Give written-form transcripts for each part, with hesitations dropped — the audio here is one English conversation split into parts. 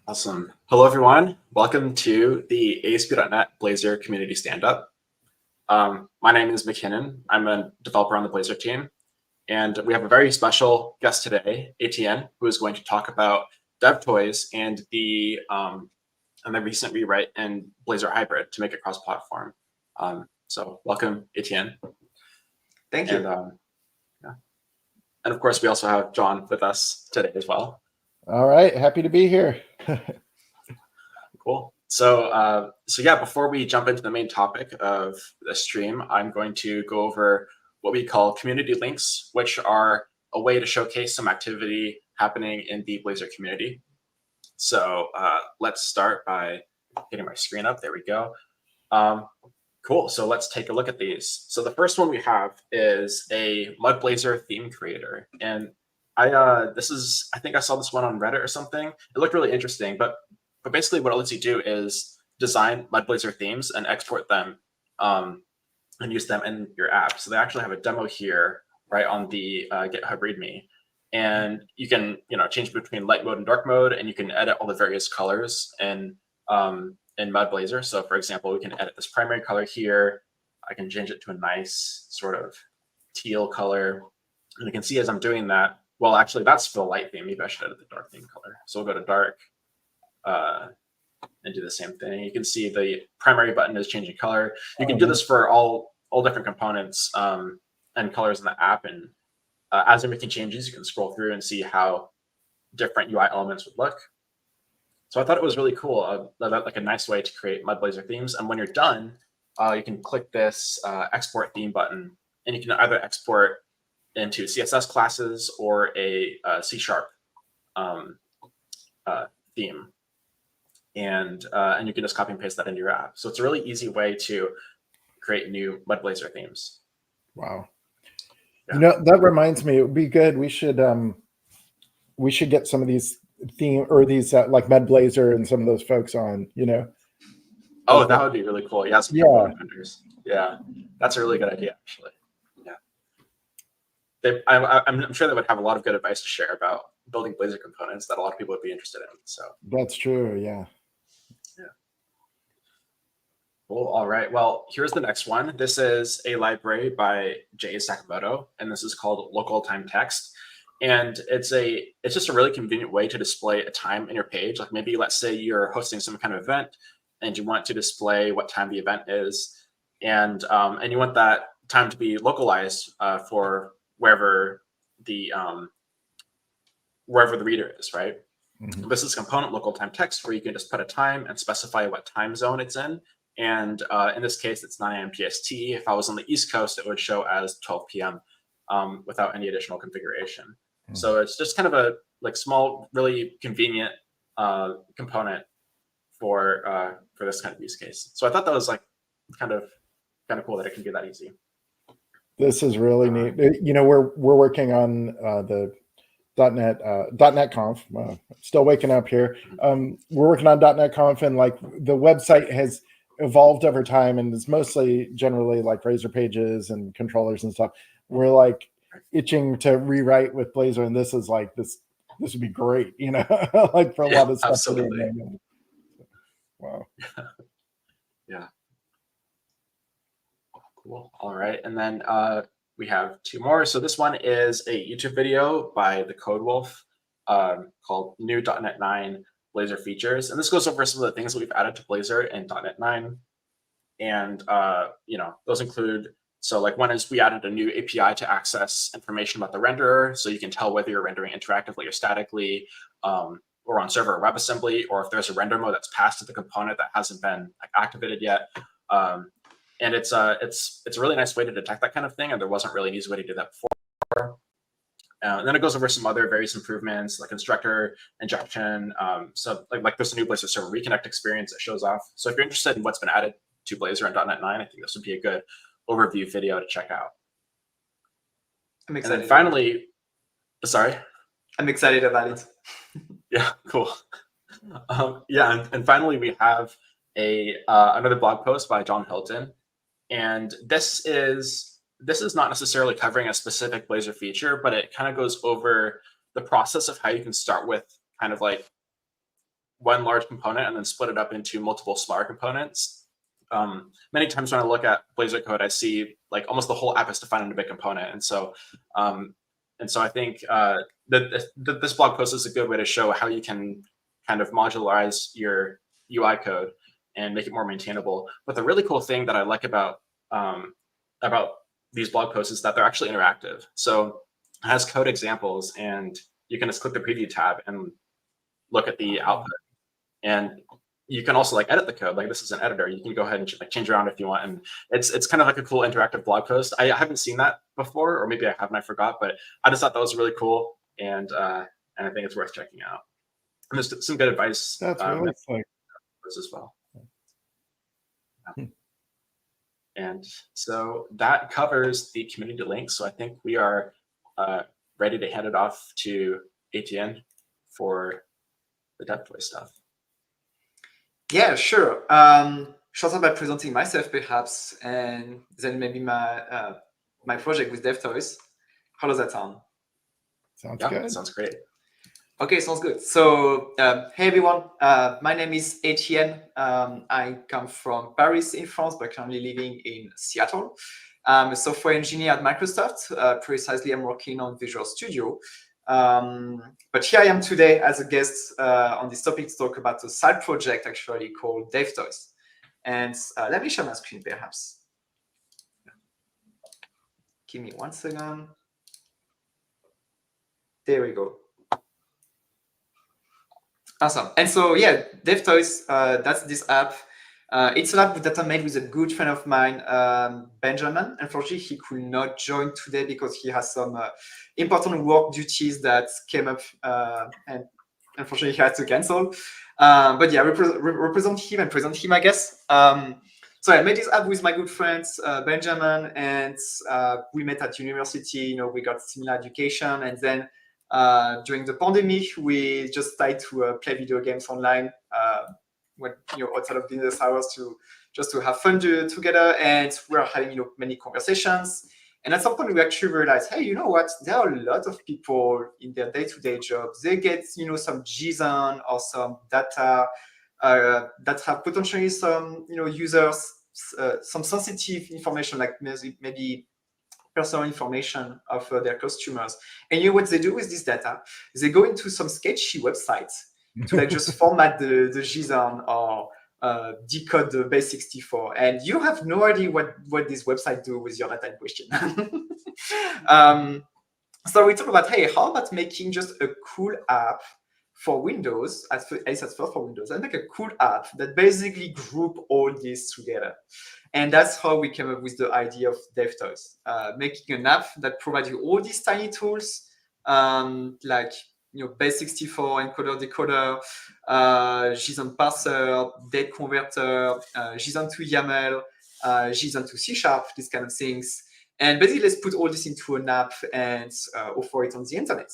Awesome. Hello, everyone. Welcome to the ASP.NET Blazor Community Standup. My name is Mackinnon. I'm a developer on the Blazor team. And we have a very special guest today, Etienne, who is going to talk about DevToys and the recent rewrite in Blazor Hybrid to make it cross-platform. So welcome, Etienne. Thank you. And of course, we also have John with us today as well. All right, happy to be here. Cool. So yeah, before we jump into the main topic of the stream, I'm going to go over what we call community links, which are a way to showcase some activity happening in the Blazor community. So let's start by getting my screen up. There we go. Cool. So let's take a look at these. So the first one we have is a Mud Blazor theme creator, and I think I saw this one on Reddit or something. It looked really interesting, but basically what it lets you do is design Mud Blazor themes and export them and use them in your app. So they actually have a demo here, right on the GitHub README, and you can change between light mode and dark mode, and you can edit all the various colors in Mud Blazor. So for example, we can edit this primary color here. I can change it to a nice sort of teal color, and you can see as I'm doing that. Well, actually, that's for the light theme. Maybe I should edit the dark theme color. So we'll go to dark and do the same thing. You can see the primary button is changing color. You can do this for all different components and colors in the app. And as you're making changes, you can scroll through and see how different UI elements would look. So I thought it was really cool, like a nice way to create Mud Blazor themes. And when you're done, you can click this export theme button, and you can either export into CSS classes or a C# theme, and you can just copy and paste that into your app. So it's a really easy way to create new Mud Blazor themes. Wow. Yeah. That reminds me, it would be good. We should get some of these these like Mud Blazor and some of those folks on. Oh, that would be really cool. Yeah. Vendors. Yeah, that's a really good idea, actually. I'm sure they would have a lot of good advice to share about building Blazor components that a lot of people would be interested in. So that's true. Yeah. Cool. All right. Well, here's the next one. This is a library by Jay Sakamoto, and this is called Local Time Text. And it's just a really convenient way to display a time in your page. Like maybe let's say you're hosting some kind of event and you want to display what time the event is, and you want that time to be localized for wherever the reader is, right? Mm-hmm. This is component local time text where you can just put a time and specify what time zone it's in. And in this case, it's 9 a.m. PST. If I was on the East Coast, it would show as 12 p.m. Without any additional configuration. Mm-hmm. So it's just kind of a small, really convenient component for this kind of use case. So I thought that was kind of cool that it can be that easy. This is really neat. We're working on the .NET Conf. Still waking up here. We're working on .NET Conf, and the website has evolved over time, and it's mostly generally Razor pages and controllers and stuff. We're itching to rewrite with Blazor, and this is this would be great, for a lot of stuff. Absolutely. Wow. Yeah. Cool. All right. And then we have two more. So this one is a YouTube video by the Code Wolf called New .NET 9 Blazor Features. And this goes over some of the things that we've added to Blazor in .NET 9. And, those include, so one is we added a new API to access information about the renderer. So you can tell whether you're rendering interactively or statically, or on server or WebAssembly, or if there's a render mode that's passed to the component that hasn't been activated yet. And it's a really nice way to detect that kind of thing, and there wasn't really an easy way to do that before. And then it goes over some other various improvements like constructor injection. So there's a new Blazor server reconnect experience that shows off. So if you're interested in what's been added to Blazor in .NET 9, I think this would be a good overview video to check out. I'm excited. And then finally, sorry? I'm excited about it. Yeah, cool. And finally we have another blog post by John Hilton. And this is not necessarily covering a specific Blazor feature, but it kind of goes over the process of how you can start with kind of one large component and then split it up into multiple smaller components. Many times when I look at Blazor code, I see like almost the whole app is defined in a big component, and so I think this blog post is a good way to show how you can kind of modularize your UI code and make it more maintainable. But the really cool thing that I like about these blog posts is that they're actually interactive. So it has code examples, and you can just click the preview tab and look at the output. And you can also like edit the code. Like this is an editor. You can go ahead and like change around if you want. And it's kind of like a cool interactive blog post. I haven't seen that before, or maybe I have and I forgot, but I just thought that was really cool. And I think it's worth checking out. And there's some good advice. That's really funny. As well. And so that covers the community links. So I think we are ready to hand it off to Etienne for the DevToys stuff. Yeah, sure. Start by presenting myself, perhaps, and then maybe my my project with DevToys. How does that sound? Sounds good. Sounds great. Okay, sounds good. So, hey everyone, my name is Etienne. I come from Paris in France, but currently living in Seattle. I'm a software engineer at Microsoft. Precisely, I'm working on Visual Studio. But here I am today as a guest on this topic to talk about a side project actually called DevToys. And let me share my screen perhaps. Give me 1 second. There we go. Awesome. And so, yeah, DevToys, that's this app. It's an app that I made with a good friend of mine, Benjamin. Unfortunately, he could not join today because he has some important work duties that came up, and unfortunately, he had to cancel. But yeah, represent him and present him, I guess. So I made this app with my good friends, Benjamin, and we met at university. You know, we got similar education, and then during the pandemic, we just started to play video games online when outside of business hours to have fun together, and we are having many conversations. And at some point, we actually realized, hey, you know what? There are a lot of people in their day-to-day jobs. They get some JSON or some data that have potentially some users some sensitive information, like maybe personal information of their customers. And you know what they do with this data? They go into some sketchy websites to like just format the JSON or decode the base64, and you have no idea what this website do with your data in question. So we talked about, hey, how about making just a cool app for Windows, at least at first for Windows, and make a cool app that basically group all this together. And that's how we came up with the idea of DevToys, making an app that provides you all these tiny tools, like base64, encoder, decoder, JSON parser, date converter, JSON to YAML, JSON to C#, these kind of things. And basically, let's put all this into an app and offer it on the internet.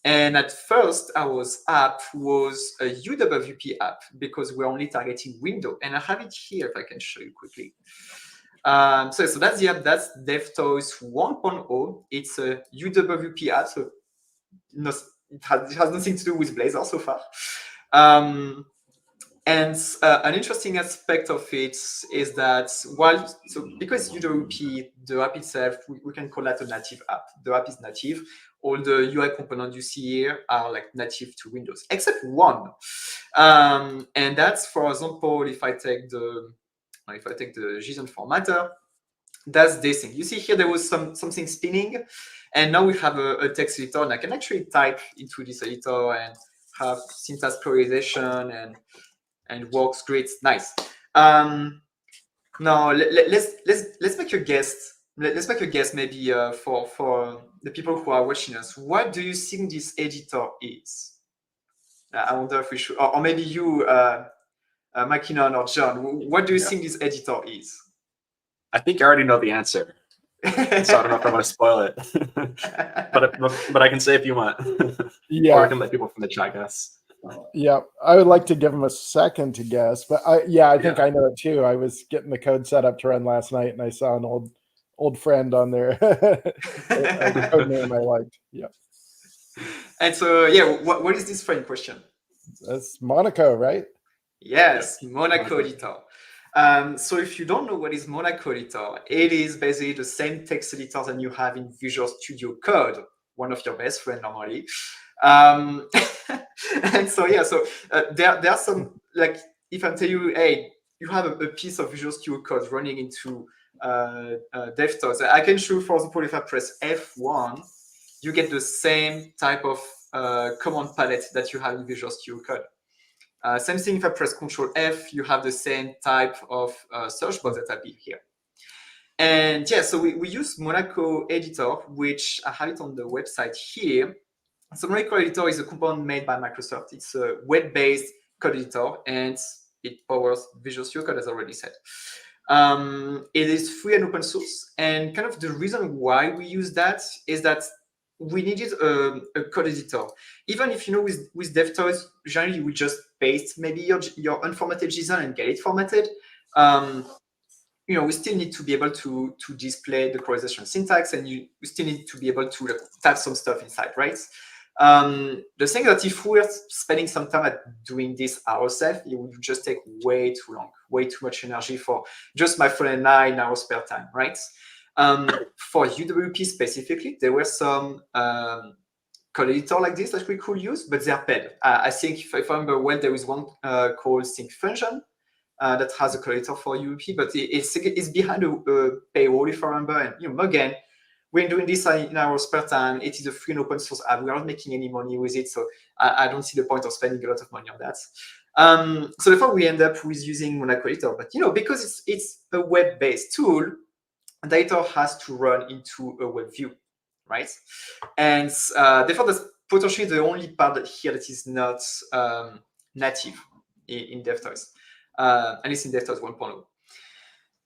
And at first, our app was a UWP app because we're only targeting Windows. And I have it here if I can show you quickly. So that's the app. That's DevToys 1.0. It's a UWP app, so it has nothing to do with Blazor so far. And an interesting aspect of it is that because UWP, the app itself, we can call that a native app. The app is native. All the UI components you see here are like native to Windows, except one. And that's, for example, if I take the JSON formatter, that's this thing. You see here there was something spinning, and now we have a text editor, and I can actually type into this editor and have syntax prioritization and works great. Nice. Now let's make a guess. Let's make a guess, maybe for the people who are watching us. What do you think this editor is? I wonder if we should, or maybe you, Mackinnon or John. What do you think this editor is? I think I already know the answer, so I don't know if I want to spoil it. but I can say if you want. Yeah. Or I can let people from the chat guess. Yeah, I would like to give them a second to guess, but I think I know it too. I was getting the code set up to run last night, and I saw an old friend on there, a code name I liked. Yeah. And so, yeah, what is this friend question? That's Monaco, right? Yes, Monaco editor. So if you don't know what is Monaco editor, it is basically the same text editor that you have in Visual Studio Code, one of your best friends normally. And so yeah, so there are some, like, if I tell you, hey, you have a piece of Visual Studio Code running into DevToys, I can show, for example, if I press F1, you get the same type of command palette that you have in Visual Studio Code. Same thing if I press Control F, you have the same type of search box that appear here. And yeah, so we use Monaco editor, which I have it on the website here. So Monaco editor is a component made by Microsoft. It's a web-based code editor, and it powers Visual Studio Code, as I already said. It is free and open source. And kind of the reason why we use that is that we needed a code editor. Even if, with DevToys, generally we just paste maybe your unformatted JSON and get it formatted. We still need to be able to display the correlation syntax, and we still need to be able to type some stuff inside, right? The thing that if we're spending some time at doing this ourselves, it would just take way too long, way too much energy for just my friend and I in our spare time, right? For UWP specifically, there were some code editor like this that we could use, but they're paid. I think if I remember well, there is one called Sync Function that has a code editor for UWP, but it's behind a paywall, if I remember. And again, we're doing this in our spare time. It is a free and open source app. We are not making any money with it, so I don't see the point of spending a lot of money on that. So therefore, we end up with using Monaco editor. But because it's a web-based tool, the editor has to run into a web view, right? And therefore, that's potentially the only part that is not native in DevToys, at least in DevToys 1.0.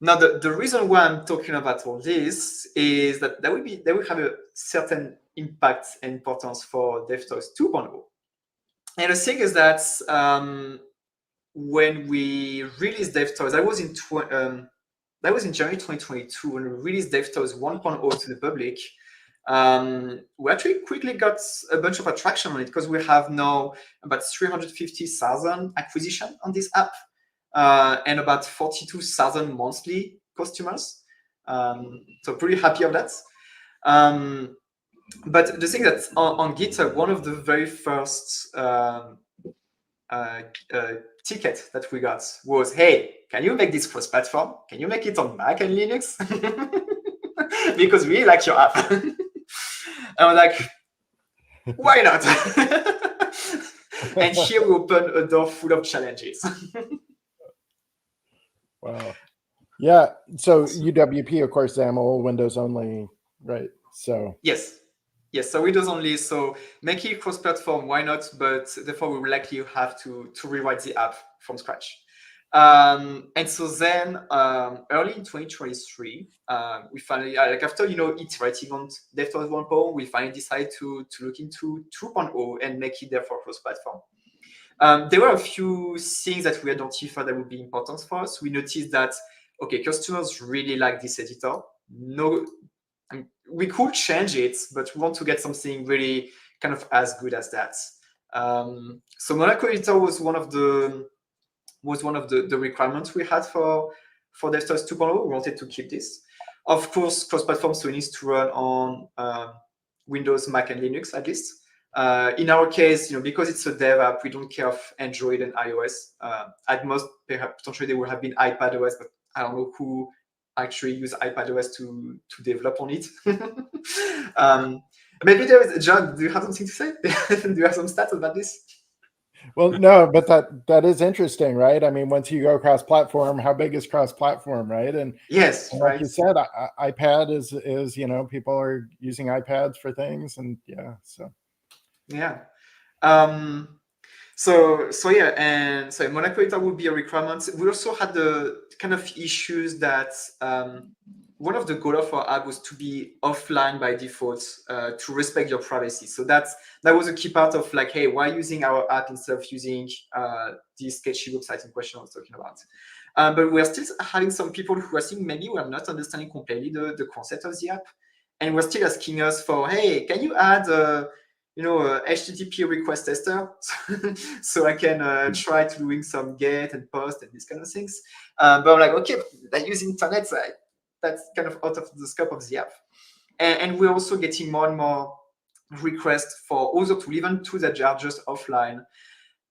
Now, the reason why I'm talking about all this is that that will have a certain impact and importance for DevToys 2.0. And the thing is that when we released DevToys, that was in January 2022, when we released DevToys 1.0 to the public. We actually quickly got a bunch of attraction on it because we have now about 350,000 acquisition on this app. And about 42,000 monthly customers. So pretty happy of that. But the thing that on GitHub, one of the very first tickets that we got was, hey, can you make this cross-platform? Can you make it on Mac and Linux? Because we like your app. And I'm like, why not? And here we open a door full of challenges. Wow. Yeah. So UWP, of course, XAML, Windows only, right? So yes. So Windows only. So make it cross-platform. Why not? But therefore, we will likely have to rewrite the app from scratch. And so then, early in 2023, we finally, after iterating on DevToys 1.0, we finally decided to look into 2.0 and make it therefore cross-platform. There were a few things that we identified that would be important for us. We noticed that, okay, customers really like this editor. We could change it, but we want to get something really kind of as good as that. So Monaco editor was one of the requirements we had for DevToys 2.0. We wanted to keep this. Of course, cross-platform, so it needs to run on Windows, Mac, and Linux at least. In our case, because it's a dev app, we don't care of Android and iOS. At most, perhaps potentially there would have been iPadOS, but I don't know who actually use iPadOS to develop on it. Maybe there is, John, do you have something to say? Do you have some stats about this? Well, no, but that is interesting, right? I mean, once you go cross-platform, how big is cross-platform, right? And yes, and like you said, iPad is people are using iPads for things, and yeah. So yeah, and so Monaco editor would be a requirement. We also had the kind of issues that one of the goals of our app was to be offline by default, to respect your privacy. So that was a key part of like, hey, why using our app instead of using this sketchy website in question I was talking about? But we're still having some people who I think maybe were not understanding completely the concept of the app, and we're still asking us for, hey, can you add HTTP request tester, so I can try to doing some get and post and these kind of things. But I'm like, okay, I use internet, so that's kind of out of the scope of the app. And we're also getting more and more requests for other tools, even tools that are just offline.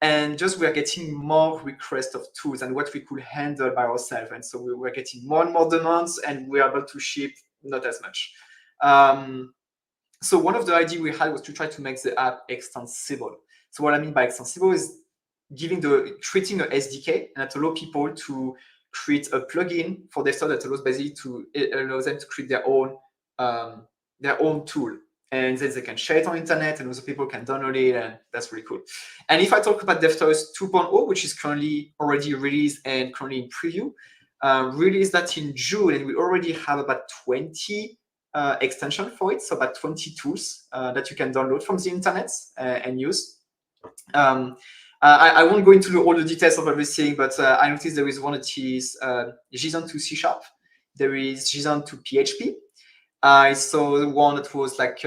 And just we're getting more requests of tools and what we could handle by ourselves. And so we were getting more and more demands, and we're able to ship not as much. So one of the ideas we had was to try to make the app extensible. So what I mean by extensible is creating a SDK and allow people to create a plugin for DevToys that allows basically allows them to create their own tool. And then they can share it on internet and other people can download it, and that's really cool. And if I talk about DevToys 2.0, which is currently already released and currently in preview, released that in June, and we already have about 20 extensions for it, so about 20 tools that you can download from the internet and use. I won't go into all the details of everything, but I noticed there is one that is JSON to C#. There is JSON to PHP. I saw one that was like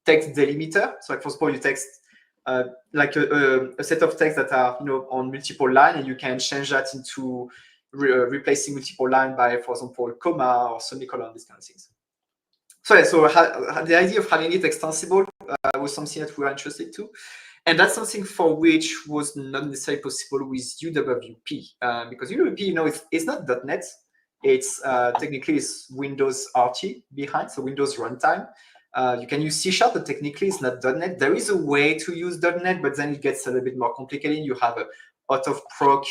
text delimiter. So like, for example, you text like a set of text that are on multiple lines, and you can change that into replacing multiple lines by, for example, comma or semicolon, these kind of things. So yeah, so the idea of having it extensible was something that we were interested to. And that's something for which was not necessarily possible with UWP, because UWP, it's not .NET. It's technically it's Windows RT behind, so Windows runtime. You can use C#, but technically it's not .NET. There is a way to use .NET, but then it gets a little bit more complicated. You have a out of proc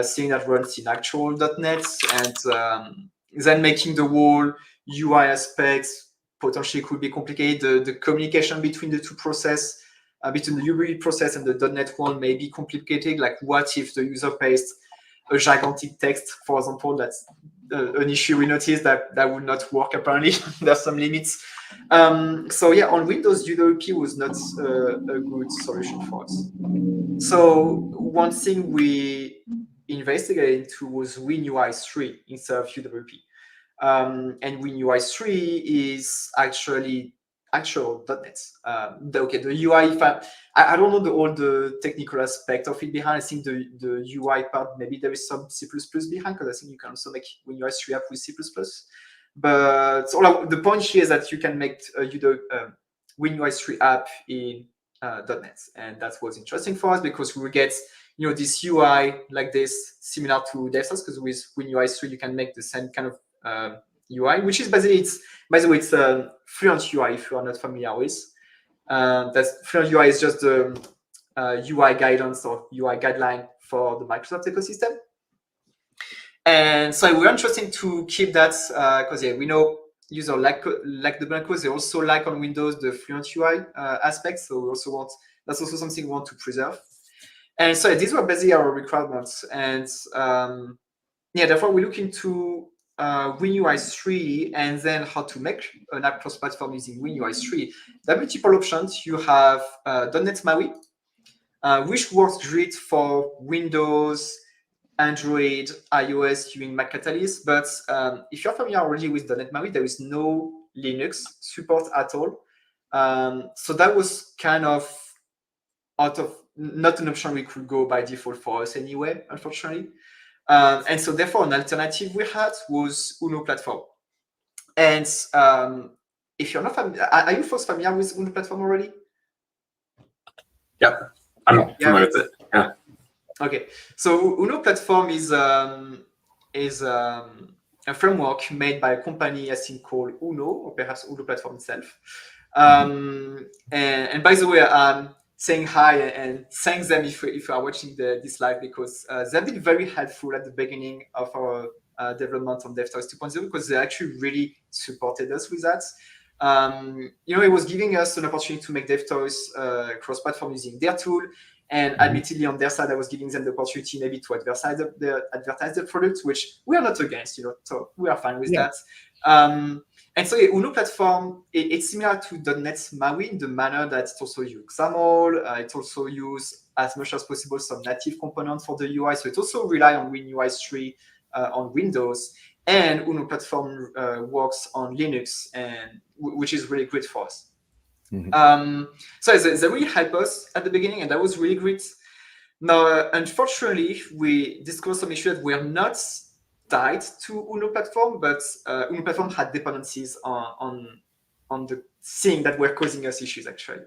thing that runs in actual .NET, and then making the whole UI aspects potentially could be complicated. The communication between the two processes, between the UWP process and the .NET one, may be complicated. Like, what if the user pastes a gigantic text, for example? That's an issue we noticed that would not work, apparently. There's some limits. So yeah, on Windows, UWP was not a good solution for us. So one thing we investigated into was WinUI 3 instead of UWP. And WinUI 3 is actually actual .NET. Okay, the UI, I don't know all the technical aspect of it behind. I think the UI part, maybe there is some C++ behind, because I think you can also make WinUI 3 app with C++. But the point here is that you can make WinUI 3 app in .NET, and that was interesting for us because we will get this UI like this, similar to DevToys, because with WinUI 3 you can make the same kind of UI, which is basically, by the way, it's Fluent UI if you are not familiar with. That's Fluent UI is just the UI guidance or UI guideline for the Microsoft ecosystem. And so we're interested to keep that because we know users like the blankos. They also like on Windows the Fluent UI aspects. So we also want, that's also something we want to preserve. And so these were basically our requirements. And therefore we look into WinUI 3 and then how to make an app cross-platform using WinUI 3. There are multiple options. You have .NET MAUI, which works great for Windows, Android, iOS, using Mac Catalyst. But if you're familiar already with .NET MAUI, there is no Linux support at all. So that was kind of not an option we could go by default for us anyway, unfortunately. And so therefore, an alternative we had was Uno platform. And if you're not familiar, are you folks familiar with Uno platform already? Yeah, I'm familiar with it. Yeah. Okay, so Uno platform is a framework made by a company, I think, called Uno, or perhaps Uno platform itself. And by the way, I'm saying hi and thank them if you are watching this live, because they've been very helpful at the beginning of our development on DevToys 2.0, because they actually really supported us with that. It was giving us an opportunity to make DevToys cross-platform using their tool. And admittedly, on their side, I was giving them the opportunity maybe to advertise the product, which we are not against, so we are fine with that. And so Uno platform, it's similar to .NET MAUI in the manner that it also uses XAML. It also uses, as much as possible, some native components for the UI. So it also relies on WinUI 3 on Windows. And Uno platform works on Linux, and which is really great for us. So they really helped us at the beginning, and that was really great. Now, unfortunately, we discovered some issues that were not tied to Uno platform, but Uno platform had dependencies on the thing that were causing us issues actually.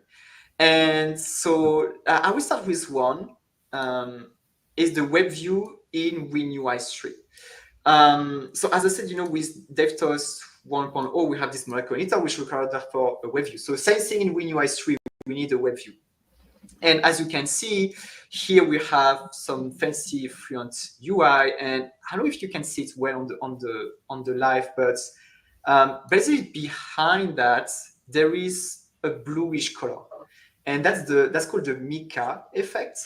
And so I will start with one, is the web view in WinUI 3. So as I said, with DevToys 1.0, we have this molecular editor, which requires therefore a web view. So same thing in WinUI 3, we need a web view. And as you can see, here we have some fancy Fluent UI, and I don't know if you can see it well on the live, but basically behind that there is a bluish color, and that's called the Mica effect,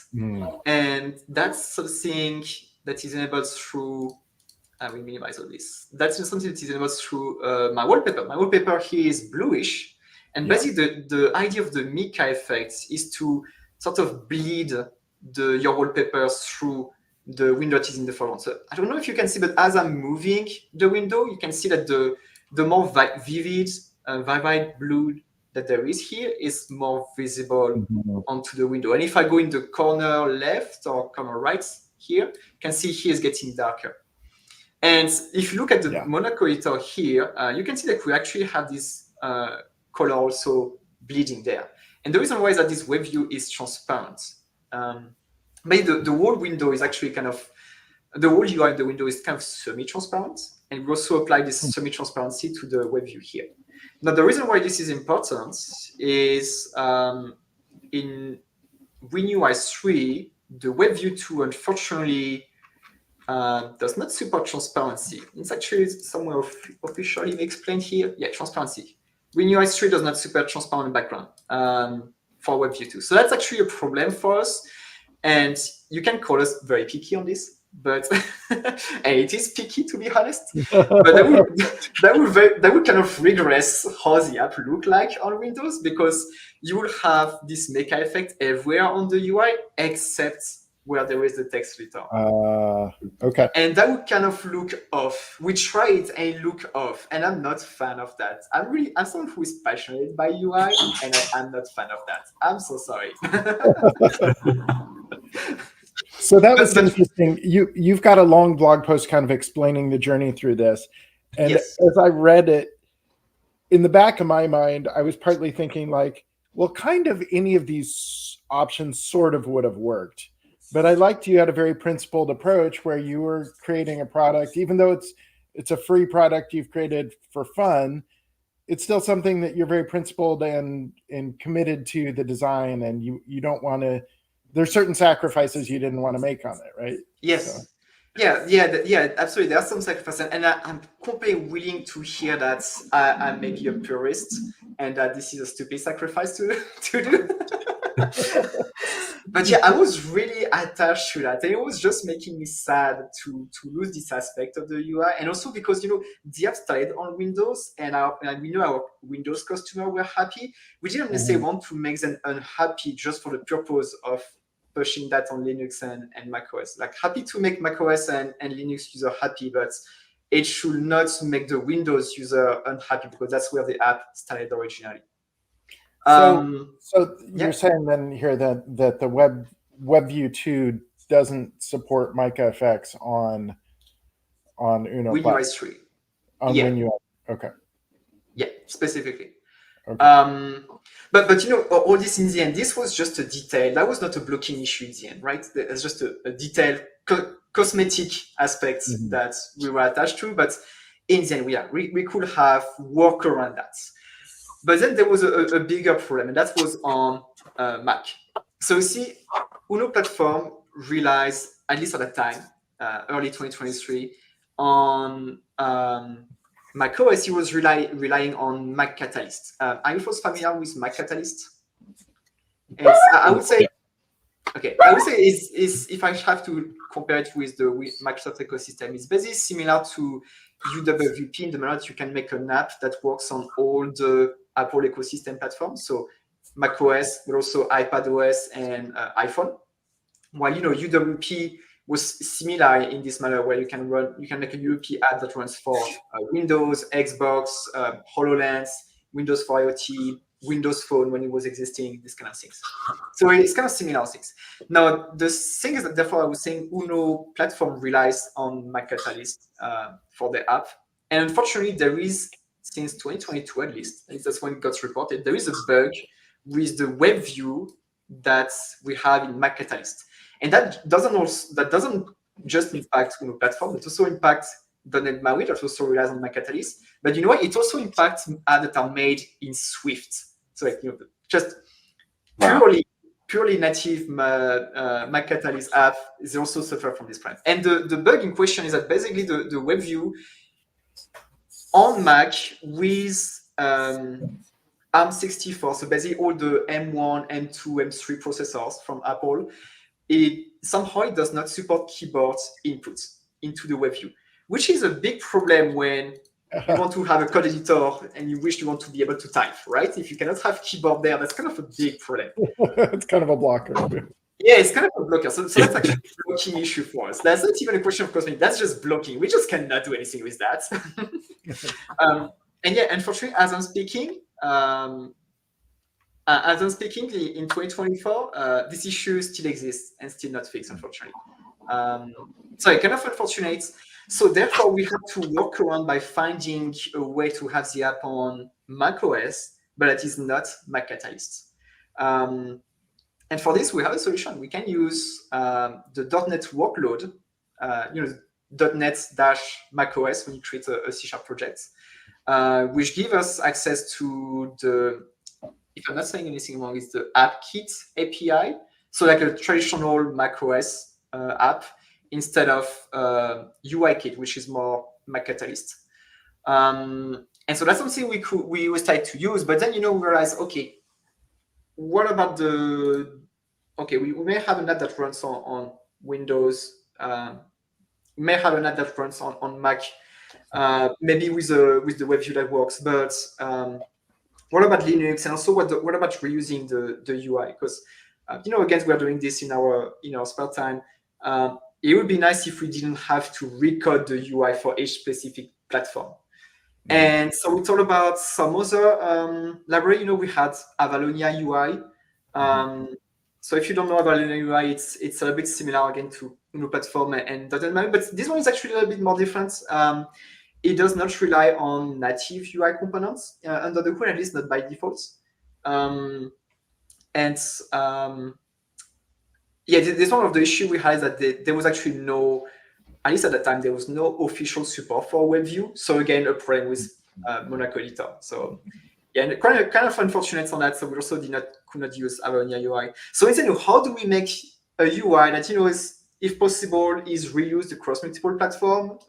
and that's something that is enabled through. I will minimize all this. That's something that is enabled through my wallpaper. My wallpaper here is bluish. And basically, the idea of the Mica effect is to sort of bleed your wallpaper through the window that is in the foreground. So I don't know if you can see, but as I'm moving the window, you can see that the more vivid blue that there is here is more visible onto the window. And if I go in the corner left or corner right here, you can see here is getting darker. And if you look at the Monaco editor here, you can see that we actually have this color also bleeding there. And the reason why is that this web view is transparent. Maybe the whole window is actually the whole UI of the window is kind of semi-transparent. And we also apply this semi-transparency to the web view here. Now, the reason why this is important is in WinUI 3, the web view 2, unfortunately, does not support transparency. It's actually somewhere officially explained here. Yeah, transparency. WinUI 3 does not support transparent background for WebView 2. So that's actually a problem for us. And you can call us very picky on this, but and it is picky to be honest. But that would kind of regress how the app look like on Windows, because you will have this Mica effect everywhere on the UI except where there is the text editor. Okay. And that would kind of look off. We try it and look off, and I'm not a fan of that. I'm someone who is passionate by UI, and I'm not a fan of that. I'm so sorry. So that was interesting. You've got a long blog post kind of explaining the journey through this. And as I read it, in the back of my mind, I was partly thinking like, well, kind of any of these options sort of would have worked. But I liked you had a very principled approach where you were creating a product, even though it's a free product you've created for fun, it's still something that you're very principled and committed to the design, and you don't want to, there's certain sacrifices you didn't want to make on it, right? Yes. So. Yeah, absolutely. There are some sacrifices, and I'm completely willing to hear that I'm maybe a purist, and that this is a stupid sacrifice to do. But yeah, I was really attached to that, and it was just making me sad to lose this aspect of the UI, and also because the app started on Windows, and we know our Windows customer were happy. We didn't necessarily want to make them unhappy just for the purpose of pushing that on Linux and macOS. Like, happy to make macOS and Linux user happy, but it should not make the Windows user unhappy, because that's where the app started originally. So you're saying then here that the WebView 2 doesn't support Mica effects on Uno WinUI 3. On WinUI. Okay. Yeah, specifically. Okay. But all this in the end, this was just a detail. That was not a blocking issue in the end, right? It's just a detail, cosmetic aspect that we were attached to. But in the end, we could have worked around that. But then there was a bigger problem, and that was on Mac. So you see, Uno platform realized, at least at that time, early 2023, on macOS, he was relying on Mac Catalyst. Are you folks familiar with Mac Catalyst? I would say, is if I have to compare it with the Microsoft ecosystem, it's basically similar to UWP in the manner that you can make an app that works on all the Apple ecosystem platforms, so macOS, but also iPadOS and iPhone. While UWP was similar in this manner, where you can make a UWP app that runs for Windows, Xbox, HoloLens, Windows for IoT, Windows Phone when it was existing, this kind of things. So it's kind of similar things. Now, the thing is that therefore I was saying Uno platform relies on Mac Catalyst for the app. And unfortunately, there is, since 2022 at least that's when it got reported, there is a bug with the web view that we have in Mac Catalyst. And that doesn't just impact Uno platform, it also impacts dotnet MAUI, that also relies on Mac Catalyst. But you know what? It also impacts apps that are made in Swift. So like, just purely native Mac Catalyst app is also suffer from this problem. And the bug in question is that basically the web view on Mac with ARM64, so basically all the M1, M2, M3 processors from Apple, it does not support keyboard inputs into the web view, which is a big problem when you want to have a code editor and you want to be able to type, right? If you cannot have keyboard there, that's kind of a big problem. It's kind of a blocker. Yeah, it's kind of a blocker. So that's actually a blocking issue for us. That's not even a question of cosmetic. That's just blocking. We just cannot do anything with that. And yeah, unfortunately, as I'm speaking, in 2024, this issue still exists and still not fixed, unfortunately. So kind of unfortunate. So therefore, we have to work around by finding a way to have the app on macOS, but that is not Mac Catalyst. And for this, we have a solution. We can use the .NET workload, .NET-macOS when you create a C# project, which give us access to the, if I'm not saying anything wrong, it's the AppKit API. So like a traditional macOS app instead of UIKit, which is more Mac Catalyst. And so that's something we started to use, but then we realized, okay, what about we may have an app that runs on Windows, we may have an app that runs on Mac, maybe with the web view that works, but what about Linux? And also what about reusing the UI? Because again, we're doing this in our spare time. It would be nice if we didn't have to recode the UI for each specific platform. And so we thought about some other library. We had Avalonia UI. So if you don't know Avalonia UI, it's a little bit similar again to Uno platform and .NET MAUI, but this one is actually a little bit more different. It does not rely on native UI components under the hood, at least not by default. This one of the issue we had is that there was actually no, at least at the time, there was no official support for WebView. So again, a problem with Monaco editor. So yeah, kind of unfortunate on that. So we also could not use Avalonia UI. So instead, how do we make a UI that is, if possible, is reused across multiple platforms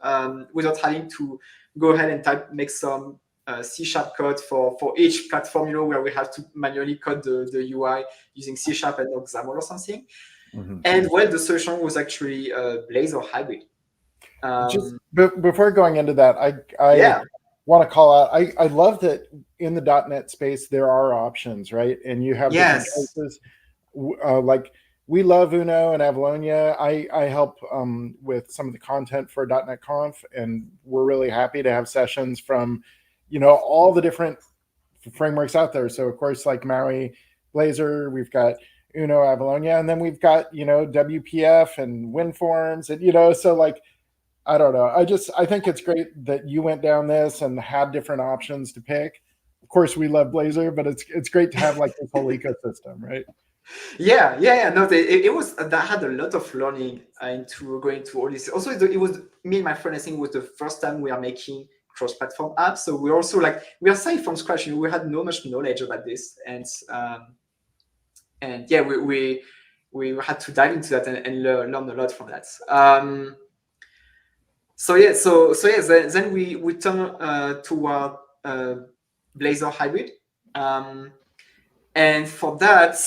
without having to go ahead and make some C# code for each platform, where we have to manually code the UI using C# and not XAML or something. And the solution was actually Blazor Hybrid. Just before going into that, I want to call out, I love that in the .NET space, there are options, right? And you have different choices. Like we love Uno and Avalonia. I help with some of the content for .NET Conf, and we're really happy to have sessions from, all the different frameworks out there. So of course, like MAUI, Blazor, we've got Uno, Avalonia, and then we've got, WPF and WinForms, and, so like, I don't know. I think it's great that you went down this and had different options to pick. Of course, we love Blazor, but it's great to have like this whole ecosystem, right? Yeah. No, it was that had a lot of learning into going to all this. Also, it was me and my friend. I think it was the first time we are making cross-platform apps. So we're also we are starting from scratch. We had no much knowledge about this, and yeah, we had to dive into that and learn a lot from that. Then we turn toward Blazor Hybrid, and for that,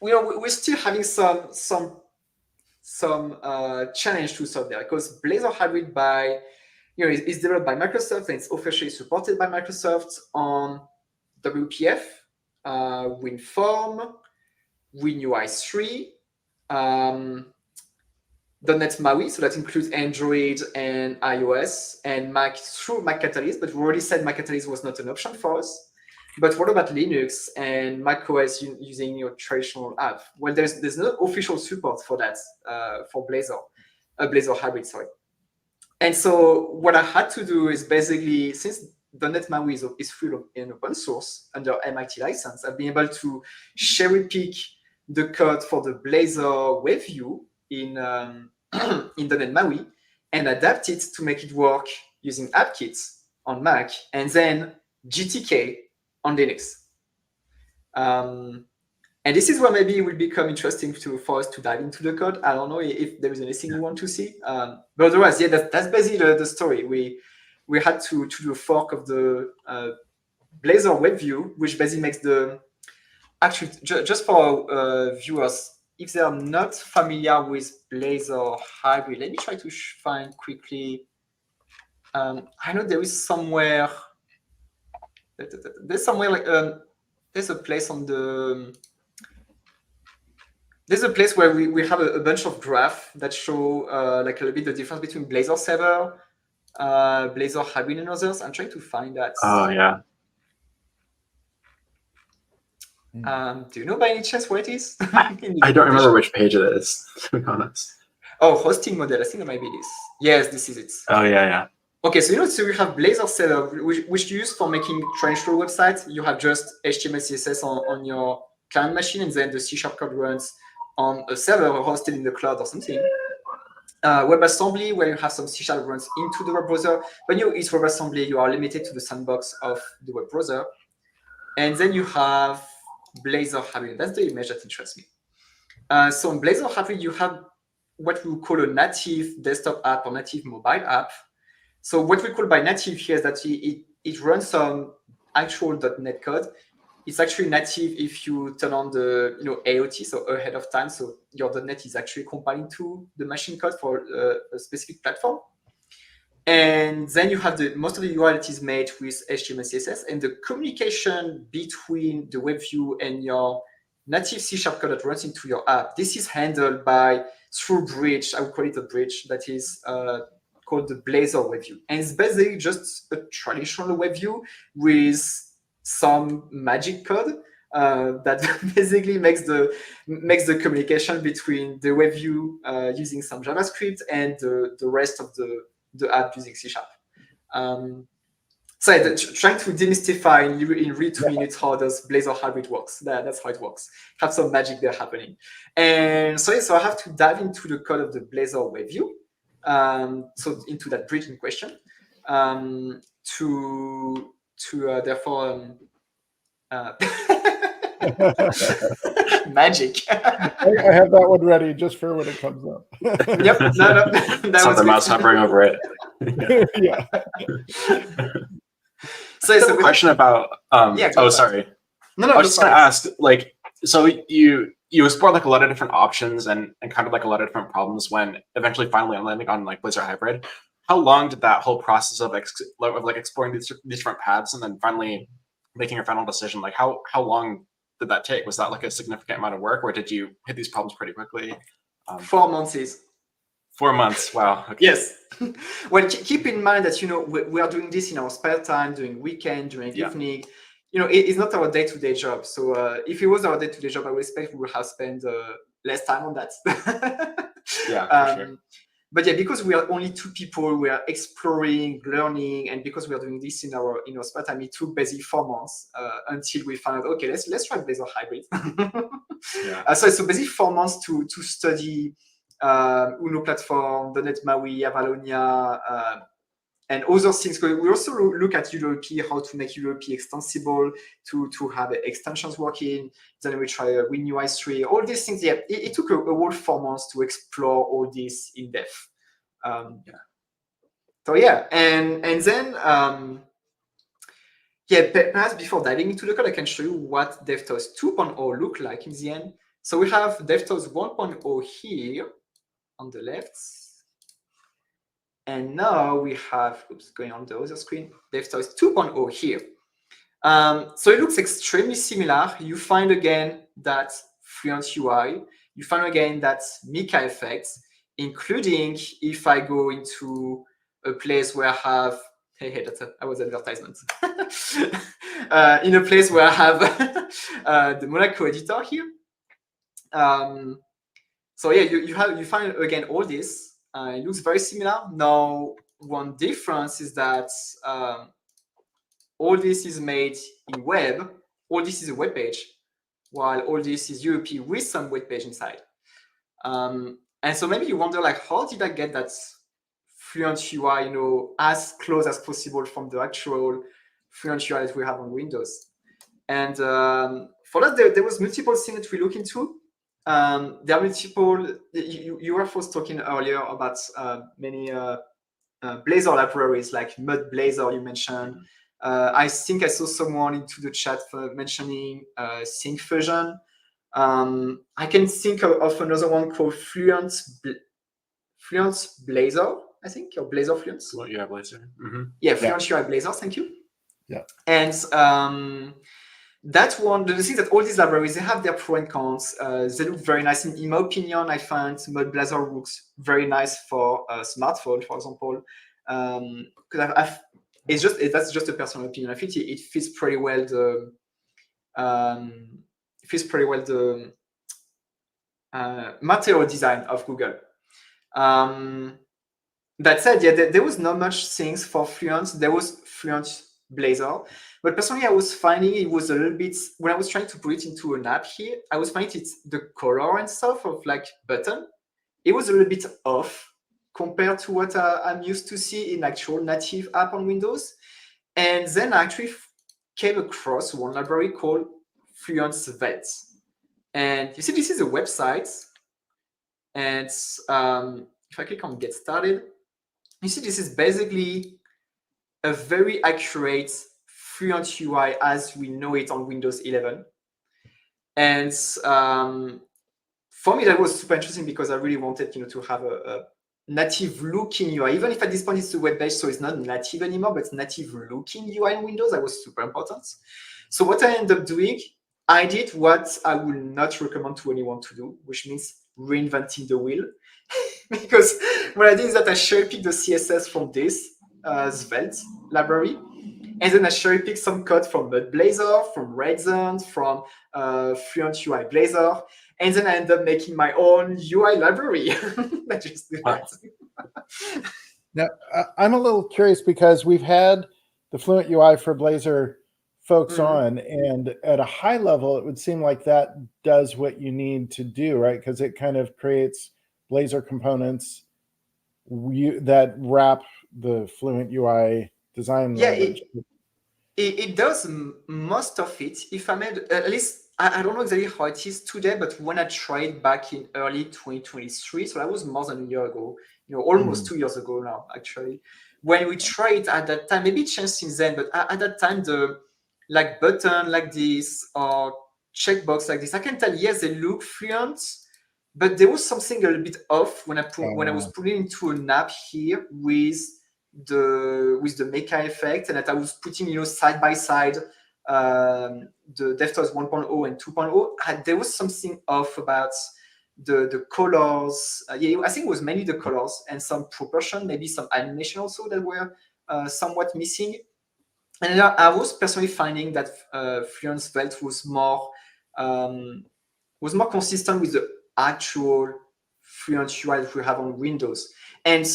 we're still having some challenge to solve there, because Blazor Hybrid is developed by Microsoft and it's officially supported by Microsoft on WPF, WinForm, WinUI 3. .NET MAUI, so that includes Android and iOS, and Mac through Mac Catalyst, but we already said Mac Catalyst was not an option for us. But what about Linux and macOS using your traditional app? Well, there's no official support for that for Blazor, Blazor Hybrid, sorry. And so what I had to do is basically, since dotnet MAUI is free and open source under MIT license, I've been able to cherry pick the code for the Blazor web view in dotnet MAUI and adapt it to make it work using AppKit on Mac and then GTK on Linux. And this is where maybe it will become interesting for us to dive into the code. I don't know if there is anything you want to see. But otherwise, yeah, that's basically the story. We had to do a fork of the Blazor web view, which basically makes the... Actually, just for viewers, if they are not familiar with Blazor Hybrid, let me try to find quickly. I know there is somewhere... There's somewhere like... there's a place on the... There's a place where we have a bunch of graphs that show like a little bit the difference between Blazor Server, Blazor Hybrid, and others. I'm trying to find that. Oh, yeah. Do you know by any chance where it is? I don't remember which page it is, to be honest. Oh, hosting model. I think it might be this. Yes, this is it. Oh, yeah. Okay, so so we have Blazor Server, which you use for making traditional websites. You have just HTML, CSS on your client machine, and then the C# code runs on a server hosted in the cloud or something. WebAssembly, where you have some C# runs into the web browser. When you use WebAssembly, you are limited to the sandbox of the web browser. And then you have Blazor Hybrid. That's the image that interests me. So in Blazor Hybrid, you have what we call a native desktop app or native mobile app. So what we call by native here is that it runs some actual .NET code. It's actually native if you turn on the AOT, so ahead of time. So your .NET is actually compiling to the machine code for a specific platform. And then you have most of the UI that is made with HTML, CSS, and the communication between the web view and your native C# code that runs into your app. This is handled through bridge. I would call it a bridge that is called the Blazor web view. And it's basically just a traditional web view with some magic code that basically makes the communication between the web view using some JavaScript and the rest of the app using C#. So trying to demystify in really 2 minutes how does Blazor Hybrid works. That's how it works. Have some magic there happening. And so I have to dive into the code of the Blazor web view, so into that bridge in question, to therefore magic. I have that one ready just for when it comes up. Yep. No. That Saw the mouse hovering over it. Yeah. So I have a question about. Sorry. No. I was just going to ask, so you explore a lot of different options and kind of a lot of different problems when eventually finally landing on Blazor Hybrid. How long did that whole process of exploring these different paths and then finally making your final decision, how long did that take? Was that a significant amount of work, or did you hit these problems pretty quickly? 4 months. 4 months. Wow. Okay. Yes. Well, keep in mind that we are doing this in our spare time, during weekend, during evening. It's not our day-to-day job. So if it was our day-to-day job, I would expect we would have spent less time on that. Yeah, for sure. But yeah, because we are only 2 people, we are exploring, learning, and because we are doing this in our spare time, it took basically 4 months until we found out, okay, let's try Blazor Hybrid. So basically 4 months to study Uno platform, dotnet MAUI, Avalonia, and other things. We also look at UWP, how to make UWP extensible, to have extensions working. Then we try WinUI 3, all these things. Yeah, it took a whole 4 months to explore all this in depth. So yeah, and then perhaps before diving into the code, I can show you what DevToys 2.0 look like in the end. So we have DevToys 1.0 here on the left. And now we have, going on the other screen, DevToys 2.0 here. So it looks extremely similar. You find again that Fluent UI. You find again that Mica effects, including if I go into a place where I have, that was advertisement. in a place where I have the Monaco editor here. So yeah, you find again all this. It looks very similar. Now, one difference is that all this is made in web. All this is a web page, while all this is UOP with some web page inside. And so maybe you wonder, like, how did I get that Fluent UI, as close as possible from the actual Fluent UI that we have on Windows? And for that, there was multiple things that we look into. There are multiple. You were first talking earlier about many Blazor libraries like Mud Blazor you mentioned. I think I saw someone into the chat mentioning Sync Fusion. I can think of another one called Fluent Blazor, I think, or Blazor Fluent. Well, yeah, Blazor. Yeah, Fluent UI Blazor. Thank you. Yeah. And that one, the thing that all these libraries, they have their pro and cons. They look very nice. In my opinion, I find Mud Blazor looks very nice for a smartphone, for example. Because that's just a personal opinion. I think it fits pretty well the material design of Google. That said, yeah, there was not much things for Fluent. There was Fluent Blazor, but personally, I was finding it was a little bit, when I was trying to put it into an app here, I was finding the color and stuff of like button, it was a little bit off compared to what I'm used to see in actual native app on Windows. And then I actually came across one library called Fluent Svelte. And you see, this is a website. And if I click on Get Started, you see this is basically a very accurate Fluent UI as we know it on Windows 11. And for me, that was super interesting because I really wanted, to have a native looking UI. Even if at this point it's a web page, so it's not native anymore, but it's native looking UI in Windows. That was super important. So what I ended up doing, I did what I would not recommend to anyone to do, which means reinventing the wheel. Because what I did is that I cherry-picked the CSS from this Svelte library, and then I cherry-picked some code from Mud Blazor, from Raisin, from Fluent UI Blazor, and then I ended up making my own UI library. I just do that. Now, I'm a little curious because we've had the Fluent UI for Blazor folks on, and at a high level, it would seem like that does what you need to do, right? Because it kind of creates Blazor components that wrap the Fluent UI design language. It does most of it. If I made, at least, I don't know exactly how it is today, but when I tried back in early 2023, so that was more than a year ago, almost 2 years ago now, actually. When we tried at that time, maybe it changed since then, but at that time, the button like this or checkbox like this, I can tell, yes, they look Fluent, but there was something a little bit off when I was putting into an app here with the Mecha effect, and that I was putting, side by side the DevToys 1.0 and 2.0. There was something off about the colors. I think it was mainly the colors and some proportion, maybe some animation also that were somewhat missing. And I was personally finding that Fluent Svelte was more consistent with the actual Fluent UI that we have on Windows. And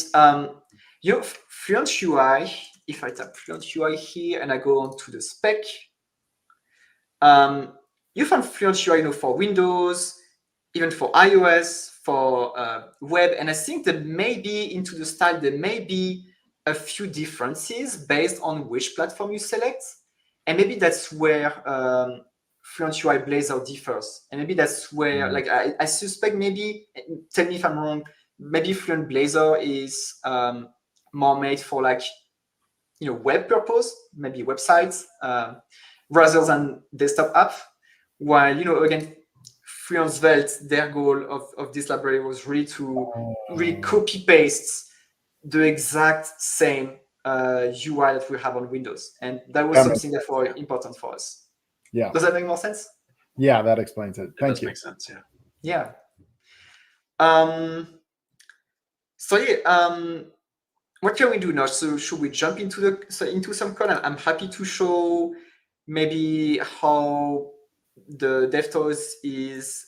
Fluent UI, if I tap Fluent UI here and I go on to the spec, you find Fluent UI, for Windows, even for iOS, for web. And I think that maybe into the style, there may be a few differences based on which platform you select. And maybe that's where Fluent UI Blazor differs. And maybe that's where, I suspect, maybe, tell me if I'm wrong, maybe Fluent Blazor is more made for web purpose, maybe websites, rather than desktop app. While, again, Fluent Svelte, their goal of this library was really to copy paste the exact same UI that we have on Windows. And that was something that was important for us. Yeah. Does that make more sense? Yeah, that explains it. Thank you. Makes sense, yeah. Yeah. So yeah, what can we do now? So should we jump into some code? I'm happy to show maybe how the DevToys is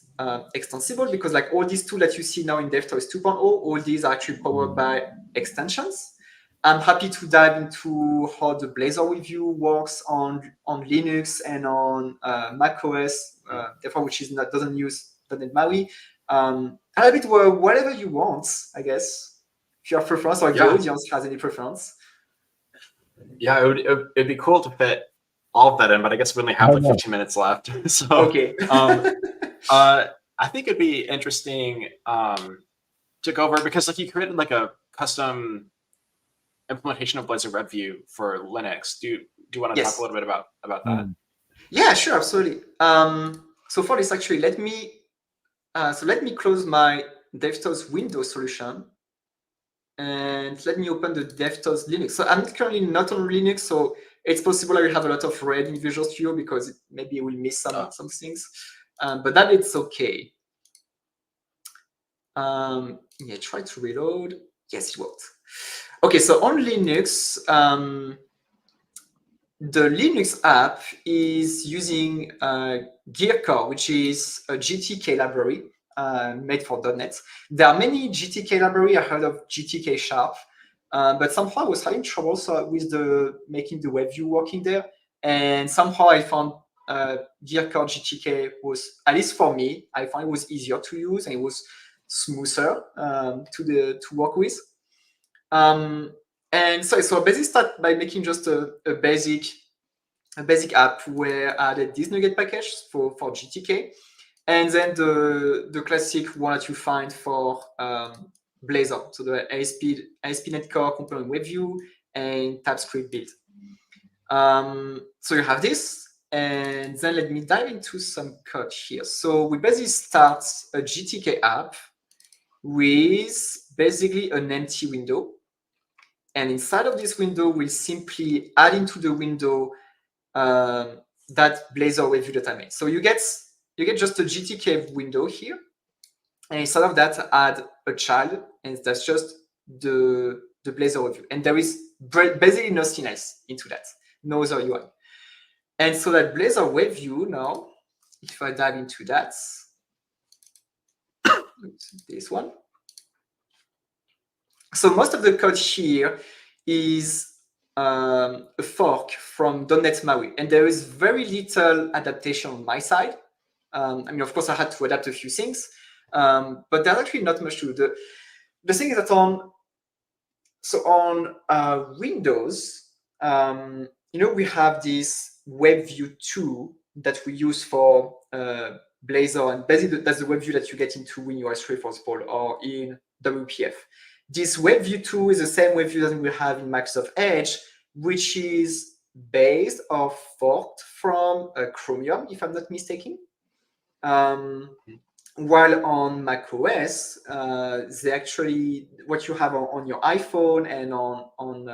extensible, because like all these tools that you see now in DevToys 2.0, all these are actually powered by extensions. I'm happy to dive into how the Blazor review works on Linux and on Mac OS, therefore, which doesn't use dotnet MAUI. A bit whatever you want, I guess. If you have preference, or if the audience has any preference. Yeah, it'd be cool to fit all of that in, but I guess we only have like 15 minutes left. So okay. I think it'd be interesting to go over, because like you created like a custom implementation of Blazor WebView for Linux. Do you want to talk a little bit about that? Yeah, sure, absolutely. So for this, actually, let me close my DevToys Windows solution. And let me open the DevToys Linux. So I'm currently not on Linux, so it's possible I will have a lot of red in Visual Studio because maybe it will miss some things, but that it's okay. Yeah, try to reload. Yes, it worked. Okay, so on Linux, the Linux app is using GearCore, which is a GTK library made for .NET. There are many GTK library. I heard of GTK Sharp, but somehow I was having trouble with making the WebView working there. And somehow I found GearCore GTK was, at least for me, I found it was easier to use and it was smoother to work with. And so I basically start by making just a basic app where I added this NuGet package for GTK, and then the classic one that you find for Blazor, so the aspnetcore component WebView and TypeScript build. So you have this, and then let me dive into some code here. So we basically start a GTK app with basically an empty window. And inside of this window, we'll simply add into the window that Blazor WebView that I made. So you get just a GTK window here. And instead of that, add a child, and that's just the Blazor WebView. And there is basically nothing else into that, no other UI. And so that Blazor WebView now, if I dive into that, this one. So most of the code here is a fork from .NET MAUI, and there is very little adaptation on my side. I mean, of course, I had to adapt a few things, but there's actually not much to do. The thing is that on Windows, we have this WebView 2 that we use for Blazor, and basically that's the WebView that you get into WinUI 3, for example, or in WPF. This WebView 2 is the same WebView that we have in Microsoft Edge, which is based or forked from Chromium, if I'm not mistaken. While on macOS, they actually, what you have on your iPhone and on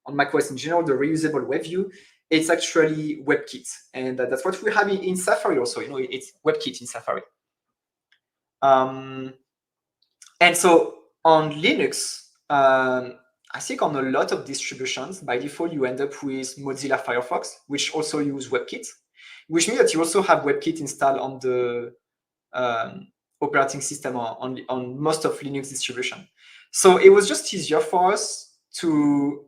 macOS in general, the reusable WebView, it's actually WebKit, and that's what we have in Safari also. It's WebKit in Safari. And so on Linux, I think on a lot of distributions, by default, you end up with Mozilla Firefox, which also use WebKit, which means that you also have WebKit installed on the operating system on most of Linux distribution. So it was just easier for us to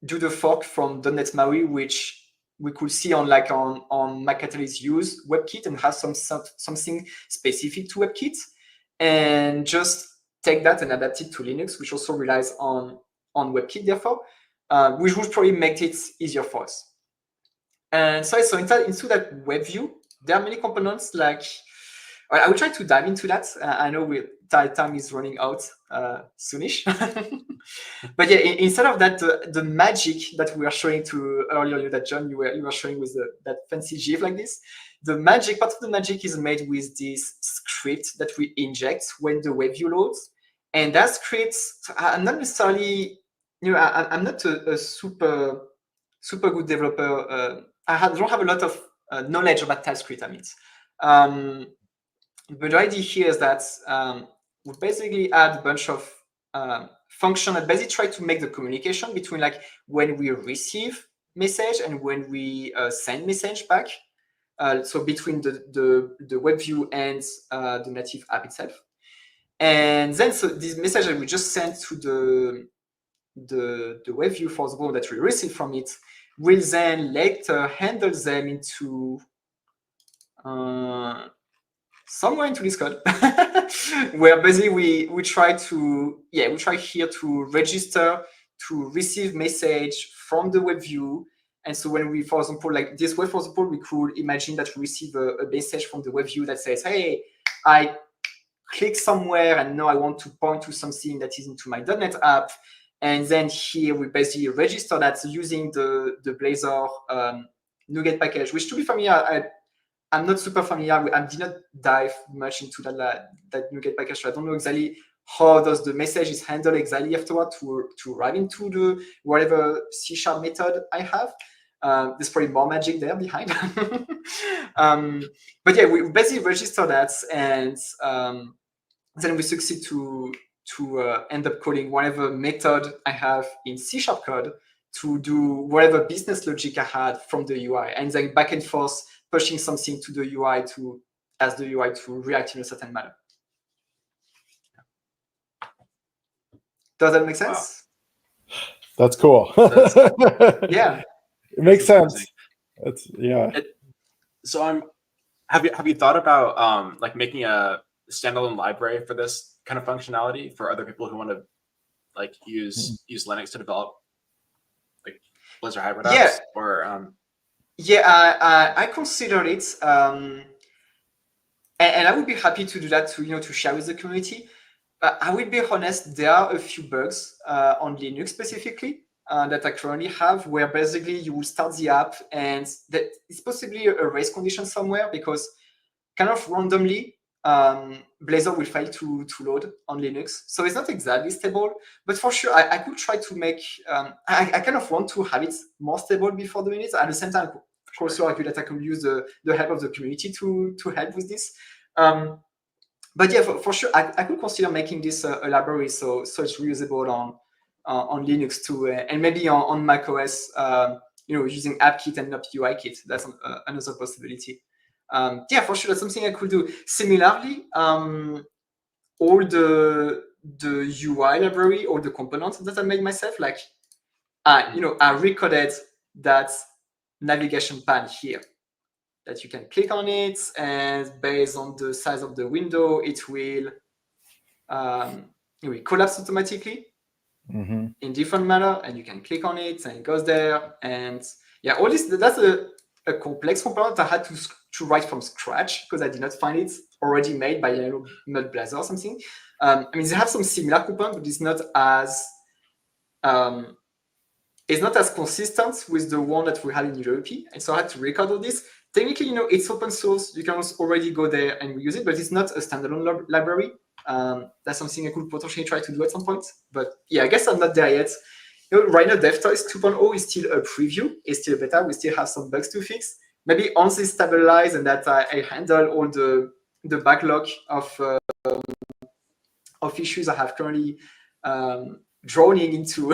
do the fork from .NET MAUI, which we could see on Mac Catalyst use WebKit and have something specific to WebKit, and just take that and adapt it to Linux, which also relies on WebKit, therefore, which would probably make it easier for us. And so into that WebView, there are many components. Like, I will try to dive into that. I know time is running out soonish. But yeah, instead of that, the magic that we were showing to earlier, that John, you were showing with that fancy GIF like this, part of the magic is made with this script that we inject when the WebView loads. And that script, I'm not necessarily, I'm not a super good developer. Don't have a lot of knowledge about TypeScript, I mean. But the idea here is that we basically add a bunch of function that basically try to make the communication between like when we receive message and when we send message back. So between the web view and the native app itself. And then so this message that we just sent to the web view, for example, that we receive from it, will then later handle them into somewhere into this code, where basically we try here to register to receive message from the web view. And so when we, for example, like this way, for example, we could imagine that we receive a message from the web view that says, hey, I click somewhere and now I want to point to something that is into my .NET app. And then here we basically register that using the Blazor NuGet package, which, to be familiar, I'm not super familiar with. I did not dive much into that NuGet package. So I don't know exactly how does the message is handled exactly afterward to write into the whatever C# method I have. There's probably more magic there behind. But yeah, we basically register that, and then we succeed to end up calling whatever method I have in C# code to do whatever business logic I had from the UI, and then back and forth pushing something to the UI to ask the UI to react in a certain manner. Does that make sense? Wow. That's cool. Yeah, it makes sense. It's So have you thought about like making a standalone library for this kind of functionality for other people who want to like use Linux to develop like Blazor Hybrid apps? Or I consider it, and I would be happy to do that to share with the community. I will be honest, there are a few bugs on Linux specifically that I currently have, where basically you will start the app and that it's possibly a race condition somewhere, because kind of randomly Blazor will fail to load on Linux. So it's not exactly stable, but for sure I could try to make, I kind of want to have it more stable before doing it. At the same time, of course, I argue that I could use the help of the community to help with this. But yeah, for sure, I could consider making this a library so it's reusable on Linux too, and maybe on macOS, using AppKit and not UIKit. That's another possibility. Yeah, for sure, that's something I could do. Similarly, all the UI library, all the components that I made myself, like I recoded that navigation pane here, that you can click on it, and based on the size of the window, it will collapse automatically in different manner, and you can click on it and it goes there. And yeah, all this, that's a complex component I had to write from scratch because I did not find it already made by not Blazor or something. I mean, they have some similar components, but it's not as consistent with the one that we had in Europe. And so I had to record all this. Technically, it's open source. You can already go there and use it, but it's not a standalone library. That's something I could potentially try to do at some point. But yeah, I guess I'm not there yet. Right now, DevToys 2.0 is still a preview. It's still beta. We still have some bugs to fix. Maybe once it's stabilized and that I handle all the backlog of issues I have currently drowning into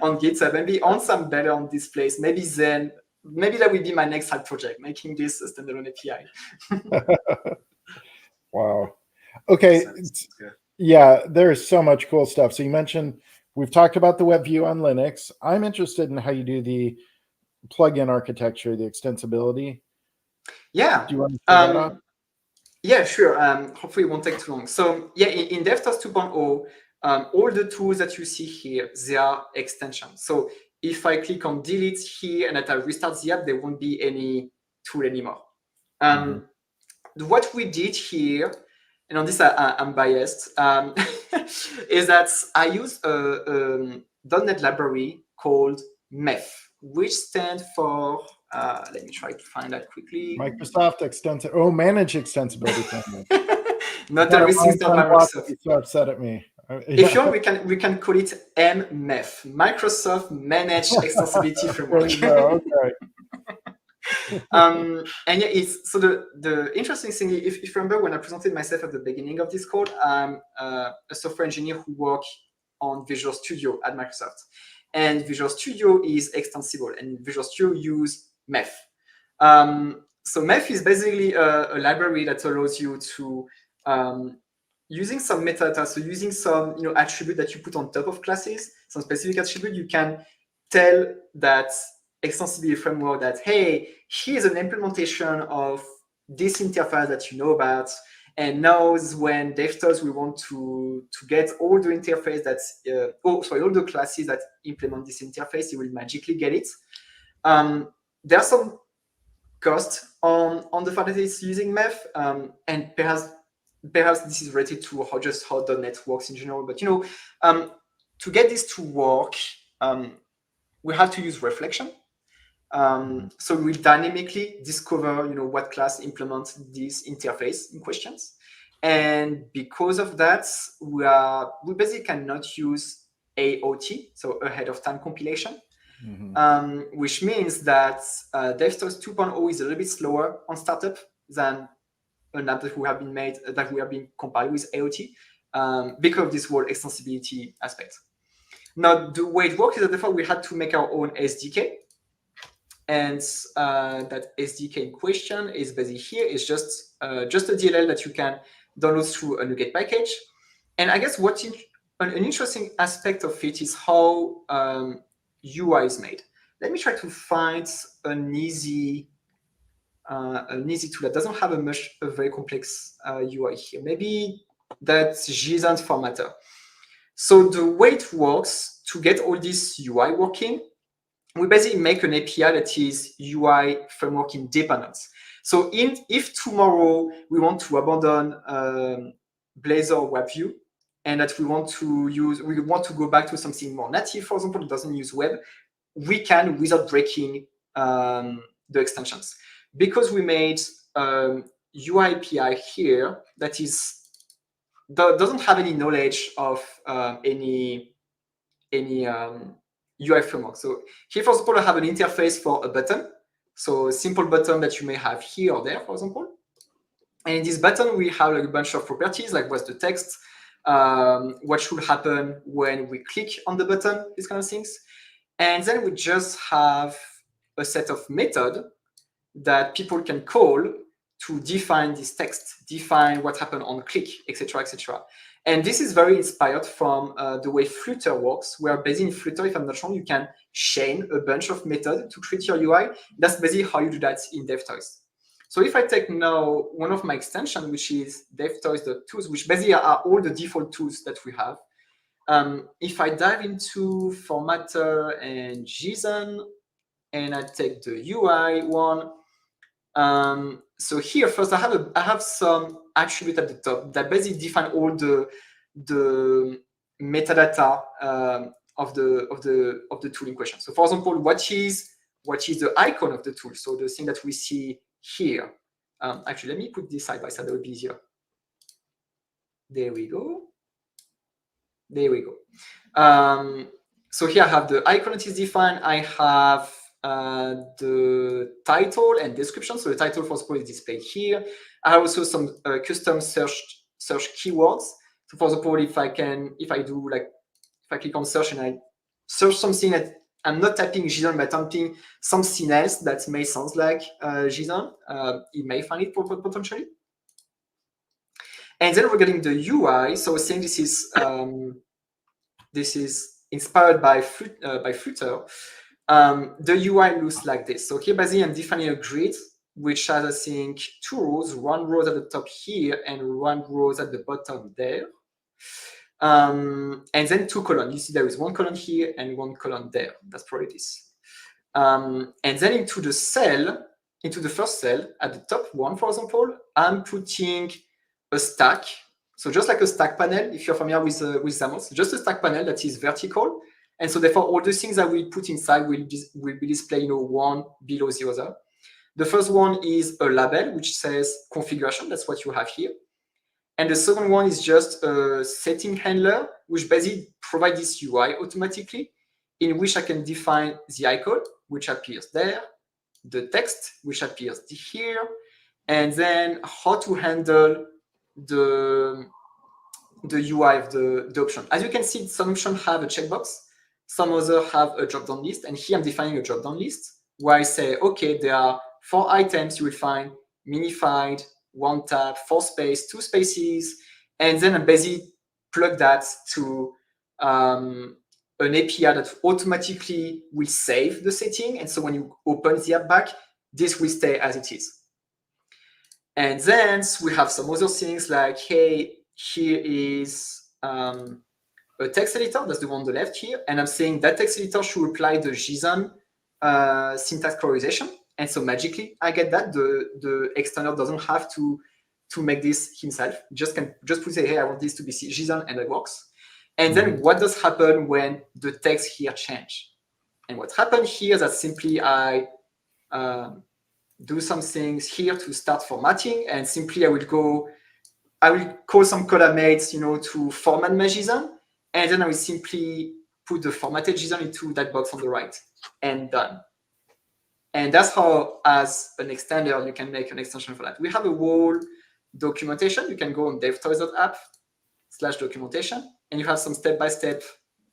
on GitHub. Maybe once I'm better on this place, maybe that will be my next side project, making this a standalone API. Wow. Okay. Yeah, there's so much cool stuff. So you mentioned, we've talked about the web view on Linux. I'm interested in how you do the plugin architecture, the extensibility. Yeah. Do you want to show that up? Yeah, sure. Hopefully it won't take too long. So yeah, in DevToys 2.0, all the tools that you see here, they are extensions. So if I click on delete here and that I restart the app, there won't be any tool anymore. What we did here, and on this I'm biased, is that I use a .NET library called MEF, which stands for, let me try to find that quickly. Microsoft Manage Extensibility. Not everything's done by Microsoft. You're so upset at me. If you want, we can call it MEF, Microsoft Managed Extensibility Framework. Okay. And yeah, it's so the interesting thing, if you remember when I presented myself at the beginning of this code, I'm a software engineer who works on Visual Studio at Microsoft. And Visual Studio is extensible, and Visual Studio use MEF. So MEF is basically a library that allows you to, using some metadata, so using some attribute that you put on top of classes, some specific attribute, you can tell that extensibility framework that, hey, here's an implementation of this interface that you know about, and now is when DevToys we want to get all the interface that's all the classes that implement this interface, it will magically get it. There's some cost on the fact that it's using MEF, and perhaps this is related to how .NET works in general. But to get this to work, we have to use reflection. So we'll dynamically discover, what class implements this interface in questions. And because of that, we basically cannot use AOT, so ahead of time compilation, which means that DevToys 2.0 is a little bit slower on startup than an app that we have been compiled with AOT because of this whole extensibility aspect. Now, the way it works is that therefore we had to make our own SDK. And that SDK in question is basically here. It's just a DLL that you can download through a NuGet package. And I guess an interesting aspect of it is how UI is made. Let me try to find an easy tool that doesn't have a very complex UI here. Maybe that's JSON formatter. So the way it works to get all this UI working, we basically make an API that is UI framework independent. So if tomorrow we want to abandon Blazor WebView and that we want to go back to something more native, for example, that doesn't use web, we can without breaking the extensions. Because we made UI API here that doesn't have any knowledge of any UI framework. So here, for example, I have an interface for a button. So a simple button that you may have here or there, for example. And in this button, we have a bunch of properties, like what's the text, what should happen when we click on the button, these kind of things. And then we just have a set of methods that people can call to define this text, define what happened on click, etc., etc. And this is very inspired from the way Flutter works, where basically in Flutter, if I'm not wrong, you can chain a bunch of methods to create your UI. That's basically how you do that in DevToys. So if I take now one of my extensions, which is DevToys.tools, which basically are all the default tools that we have. If I dive into formatter and JSON, and I take the UI one, so here first I have some attribute at the top that basically define all the metadata of the tool in question. So for example, what is the icon of the tool? So the thing that we see here. Actually, let me put this side by side, that would be easier. There we go. There we go. So here I have the icon that is defined. I have the title and description. So the title, for example, is displayed here. I have also some custom search keywords. So for example, if I click on search and I search something that I'm not typing JSON, but typing something else that may sound like JSON, it may find it potentially. And then regarding the UI, so saying this is inspired by Flutter. The UI looks like this. So here, basically, I'm defining a grid which has, I think, 2 rows, 1 row at the top here and 1 row at the bottom there. And then 2 columns. You see there is 1 column here and 1 column there. That's probably this. And then into the first cell at the top one, for example, I'm putting a stack. So just like a stack panel, if you're familiar with XAML, just a stack panel that is vertical. And so therefore, all the things that we put inside will be displayed, one below the other. The first one is a label, which says configuration. That's what you have here. And the second one is just a setting handler, which basically provides this UI automatically, in which I can define the icon, which appears there, the text, which appears here, and then how to handle the the UI of the option. As you can see, some options have a checkbox, some others have a drop-down list, and here I'm defining a drop-down list where I say, okay, there are 4 items you will find minified, 1 tab, 4 space, 2 spaces, and then I basically plug that to an API that automatically will save the setting, and so when you open the app back, this will stay as it is. And then we have some other things like, hey, here is a text editor, that's the one on the left here, and I'm saying that text editor should apply the JSON syntax prioritization, and so magically I get that. The extender doesn't have to make this himself, just put say, hey, I want this to be JSON, and it works. And then what does happen when the text here change? And what happened here is that simply I do some things here to start formatting, and simply I will call some columnates, to format my JSON, and then I will simply put the formatted JSON into that box on the right, and done. And that's how, as an extender, you can make an extension for that. We have a whole documentation. You can go on devtoys.app/documentation, and you have some step-by-step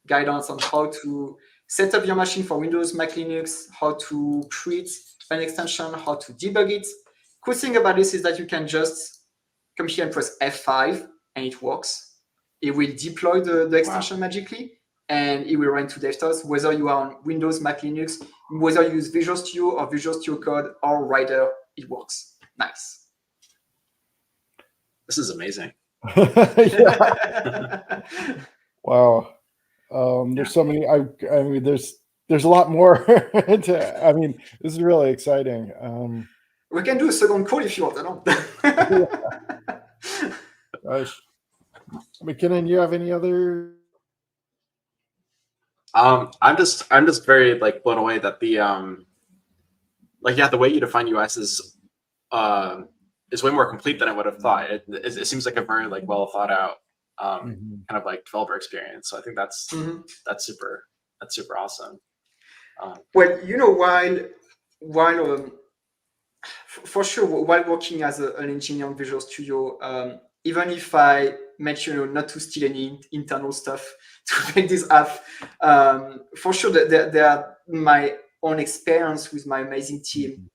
guidance on how to set up your machine for Windows, Mac, Linux, how to create an extension, how to debug it. Cool thing about this is that you can just come here and press F5, and it works. It will deploy the extension magically, and it will run to DevToys, whether you are on Windows, Mac, Linux, whether you use Visual Studio or Visual Studio Code or Rider, it works. Nice. This is amazing. Wow. There's so many. I mean, there's a lot more. This is really exciting. We can do a second call if you want. I don't. Gosh. Mackinnon, you have any other? I'm just very blown away that the the way you define US is way more complete than I would have thought. It seems like a very well thought out kind of developer experience. So I think that's super awesome. Well, while for sure, while working as an engineer on Visual Studio, even if I make sure not to steal any internal stuff to make this app, for sure that my own experience with my amazing team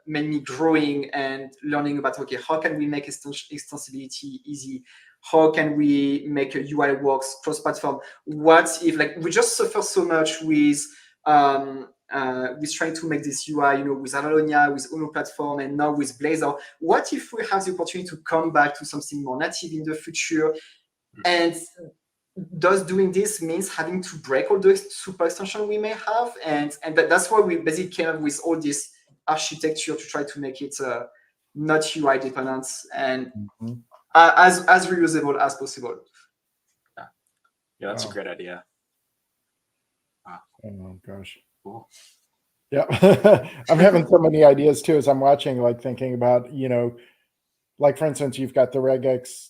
made me growing and learning about, okay, how can we make extensibility easy? How can we make a UI works cross-platform? What if we just suffer so much with trying to make this UI, with Avalonia, with Uno platform, and now with Blazor? What if we have the opportunity to come back to something more native in the future? And does doing this means having to break all the super extension we may have? And that's why we basically came up with all this architecture to try to make it not UI dependent and as reusable as possible. Yeah, that's a great idea. Wow. Oh gosh. Cool. Yeah. I'm having so many ideas too as I'm watching, thinking about, for instance, you've got the regex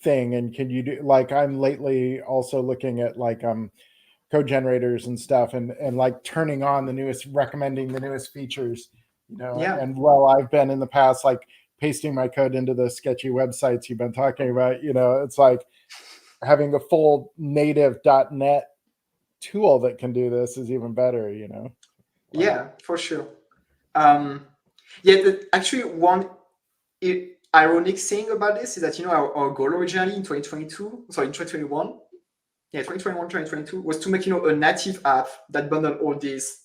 thing, and can you do I'm lately also looking at code generators and stuff, and turning on recommending the newest features, and I've been in the past pasting my code into the sketchy websites you've been talking about, it's having a full native .NET tool that can do this is even better, Yeah, for sure. Actually one ironic thing about this is that our goal originally in 2021 was to make a native app that bundled all these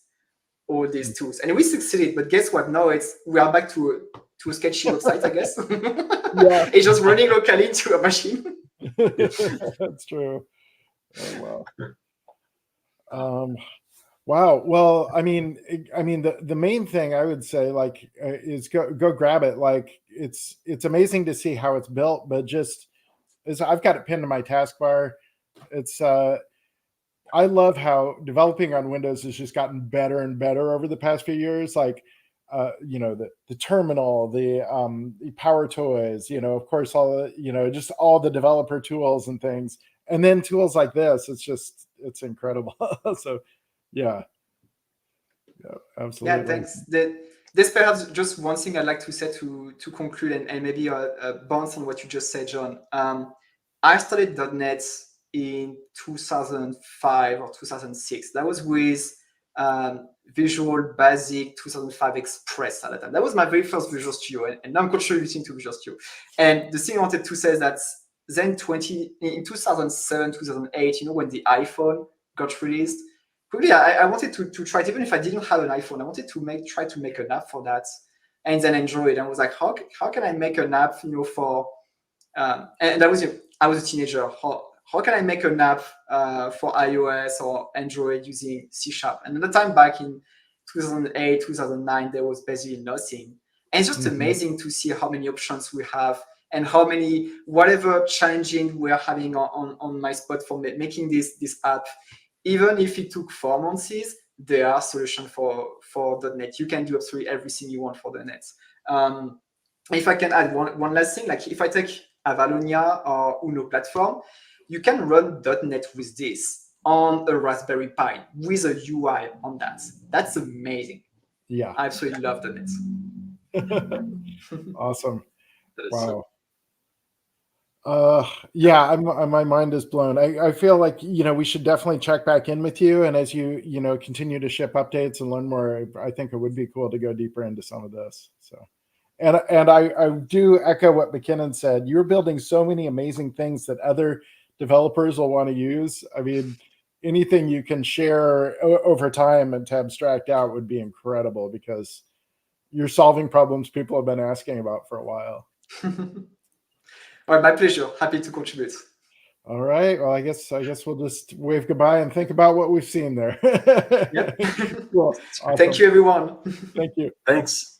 tools, and we succeeded. But guess what? Now we are back to a sketchy website, I guess. Yeah. It's just running locally into a machine. That's true. Oh, wow. Wow. Well, the main thing I would say is go grab it. It's amazing to see how it's built, but I've got it pinned to my taskbar. It's I love how developing on Windows has just gotten better and better over the past few years. The terminal, the power toys, of course, all just all the developer tools and things, and then tools like this. It's incredible. So, yeah, absolutely. Yeah, thanks. There's perhaps just one thing I'd like to say to conclude, and maybe bounce on what you just said, John. I started .NET in 2005 or 2006. That was with Visual Basic 2005 Express at the time. That was my very first Visual Studio, and I'm contributing to Visual Studio. And the thing I wanted to say is that then in 2007, 2008, when the iPhone got released, really, I wanted to try it. Even if I didn't have an iPhone, I wanted to try to make an app for that, and then enjoy it. And I was like, how can I make an app, for and that was I was a teenager. How can I make an app for iOS or Android using C#? And at the time, back in 2008, 2009, there was basically nothing. And it's just amazing to see how many options we have and how many, whatever challenging we're having on my spot for making this app. Even if it took 4 months, there are solutions for .NET. You can do absolutely everything you want for .NET. If I can add one last thing, like if I take Avalonia or Uno platform, you can run .NET with this on a Raspberry Pi with a UI on that. That's amazing. Yeah. I absolutely love .NET. Awesome. Wow. Yeah, my mind is blown. I feel like, we should definitely check back in with you. And as you, continue to ship updates and learn more, I think it would be cool to go deeper into some of this. So, and I do echo what Mackinnon said. You're building so many amazing things that other developers will want to use. I mean, anything you can share over time and to abstract out would be incredible, because you're solving problems people have been asking about for a while. All right, my pleasure. Happy to contribute. All right. Well, I guess we'll just wave goodbye and think about what we've seen there. Yep. Cool. Awesome. Thank you, everyone. Thank you. Thanks.